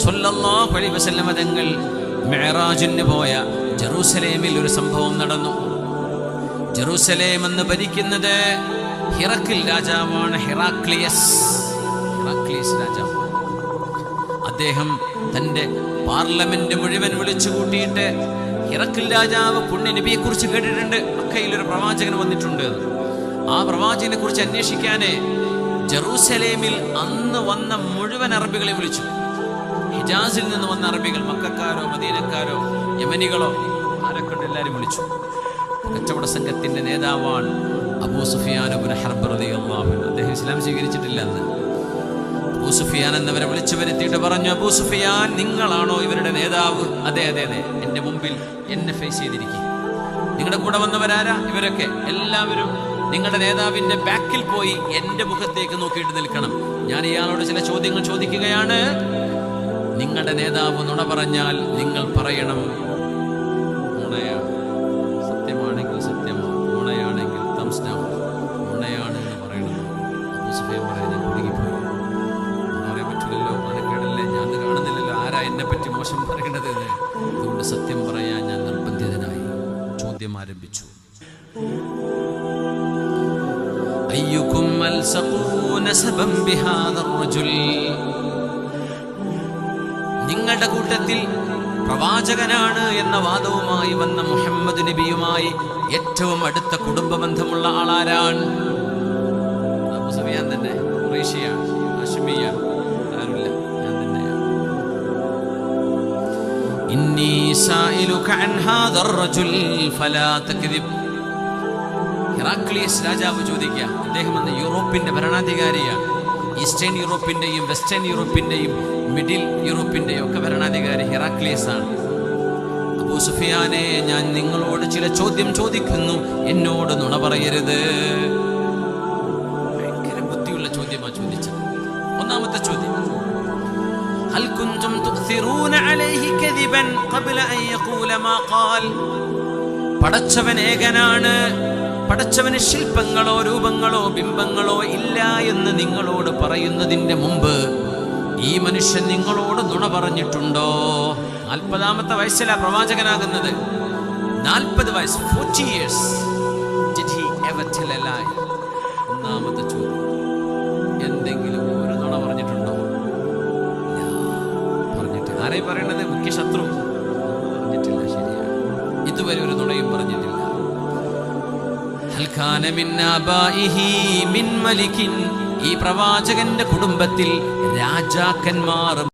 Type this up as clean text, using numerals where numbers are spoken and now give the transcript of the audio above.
സ്വല്ലല്ലാഹു അലൈഹി വസല്ലം തങ്ങൾ മിഅ്റാജിന് പോയ ജെറൂസലേമിൽ ഒരു സംഭവം നടന്നു. ജെറൂസലേം എന്ന് ഭരിക്കുന്നത് ഹിറക്കിൽ രാജാവാണ്. ഹിറാക്ലിയസ് രാജാവ്. അദ്ദേഹം തൻ്റെ പാർലമെന്റ് മുഴുവൻ വിളിച്ചു കൂട്ടിയിട്ട്, ഹിറക്കിൽ രാജാവ് പുണ്യ നബിയെ കുറിച്ച് കേട്ടിട്ടുണ്ട്, മക്കയിലൊരു പ്രവാചകൻ വന്നിട്ടുണ്ട്, ആ പ്രവാചകനെ കുറിച്ച് അന്വേഷിക്കാന് ജെറൂസലേമിൽ അന്ന് വന്ന മുഴുവൻ അറബികളെ വിളിച്ചു. ഹിജാസിൽ നിന്ന് വന്ന അറബികൾ, മക്കക്കാരോ മദീനക്കാരോ യമനികളോ ആരൊക്കെ ഉണ്ട്, എല്ലാവരും വിളിച്ചു. കച്ചവട സംഘത്തിന്റെ നേതാവാണ് അബൂ സുഫിയാൻ ഇബ്നു ഹർബ് റളിയല്ലാഹു അൻഹു. അദ്ദേഹം ഇസ്ലാം സ്വീകരിച്ചിട്ടില്ല അന്ന്. അബൂ സുഫിയാൻ എന്നവരെ വിളിച്ചു വരുത്തിയിട്ട് പറഞ്ഞു, അബൂ സുഫിയാൻ, നിങ്ങളാണോ ഇവരുടെ നേതാവ്? അതെ അതെ അതെ, എൻ്റെ മുമ്പിൽ എന്നെ ഫേസ് ചെയ്തിരിക്കും. നിങ്ങളുടെ കൂടെ വന്നവരാരാ? ഇവരൊക്കെ എല്ലാവരും നിങ്ങളുടെ നേതാവിന്റെ ബാക്കിൽ പോയി എൻ്റെ മുഖത്തേക്ക് നോക്കിയിട്ട് നിൽക്കണം. ഞാൻ ഇയാളോട് ചില ചോദ്യങ്ങൾ ചോദിക്കുകയാണ്. നിങ്ങളുടെ നേതാവ് നുണ പറഞ്ഞാൽ നിങ്ങൾ പറയണം നുണയാ, സത്യമാണെങ്കിൽ സത്യമാണ്, നുണയാണെങ്കിൽ തംസ് ഡൗൺ, നുണയാണ് എന്ന് പറയണം. അബൂ സുഫിയാൻ പറയാൻ, ഞാൻ കുടുങ്ങിപ്പോയി, പറയാൻ പറ്റില്ലല്ലോ, മനക്കേടല്ലേ, ഞാൻ കാണുന്നില്ലല്ലോ ആരാ എന്നെ പറ്റി മോശം പറയണത് എന്ന്. അതുകൊണ്ട് സത്യം പറയാൻ ഞാൻ നിർബന്ധിതനായി. ചോദ്യം ആരംഭിച്ചു. അയ്യുകും അൽസഖൂ നസബൻ ബിഹാദർ റജുൽ, നിങ്ങളുടെ കൂട്ടത്തിൽ പ്രവാചകനാണ് എന്ന വാദവുമായി വന്ന മുഹമ്മദ് നബിയുമായി ഏറ്റവും അടുത്ത കുടുംബ ബന്ധമുള്ള ആളാരാണ്? അബൂ സുഫിയാൻ തന്നെ. ഖുറൈശിയാണ്, ഹാഷിമിയാണ്, ആരുമില്ല, ഞാൻ തന്നെയാണ്. ഇന്നി സായിലുക അൻ ഹാദർ റജുൽ ഫലാ തക്ദിബ്. ഹിറാക്ലിയസ് രാജാവ് ചോദിക്കുക. അദ്ദേഹം അന്ന് യൂറോപ്പിന്റെ ഭരണാധികാരിയാണ്. ഈസ്റ്റേൺ യൂറോപ്പിന്റെയും വെസ്റ്റേൺ യൂറോപ്പിന്റെയും മിഡിൽ യൂറോപ്പിന്റെയും ഒക്കെ ഭരണാധികാരി ഹിറാക്ലിയസ് ആണ്. അബൂ സുഫിയാനെ, ഞാൻ നിങ്ങളോട് ചില ചോദ്യം ചോദിക്കുന്നു, എന്നോട് നുണ പറയരുത്. ഭയങ്കര ബുദ്ധിയുള്ള ചോദ്യമാണ് ചോദിച്ചത്. ഒന്നാമത്തെ ചോദ്യം, ഹൽ കുൻതും തുക്സിറൂന അലൈഹി കദിബൻ ഖബ്ല അൻ യഖൂല മാ ഖാൽ. പടച്ചവൻ ഏകനാണ്, പടച്ചവന് ശില്പങ്ങളോ രൂപങ്ങളോ ബിംബങ്ങളോ ഇല്ല എന്ന് നിങ്ങളോട് പറയുന്നതിന്റെ മുമ്പ് ഈ മനുഷ്യൻ നിങ്ങളോട് നുണ പറഞ്ഞിട്ടുണ്ടോ? 40-ാമത്തെ വയസ്സിലാണ് പ്രവാചകനാകുന്നത്. 40 വയസ്സ്, 40 years. Did he ever tell a lie? ഒന്നാമത്തെ ചോദ്യം, എന്തെങ്കിലും ഒരു നുണ പറഞ്ഞിട്ടുണ്ടോ? പറഞ്ഞിട്ട്. ആരെയും പറയണത്? മുഖ്യ ശത്രു. പറഞ്ഞിട്ടില്ല, ശരിയാണ്. ഇതുവരെ ഒരു നുണയും പറഞ്ഞിട്ടില്ല. ഹൽ കാന മിൻ ആബാഇഹി മിൻ മലികിൻ, ഈ പ്രവാചകന്റെ കുടുംബത്തിൽ രാജാക്കന്മാർ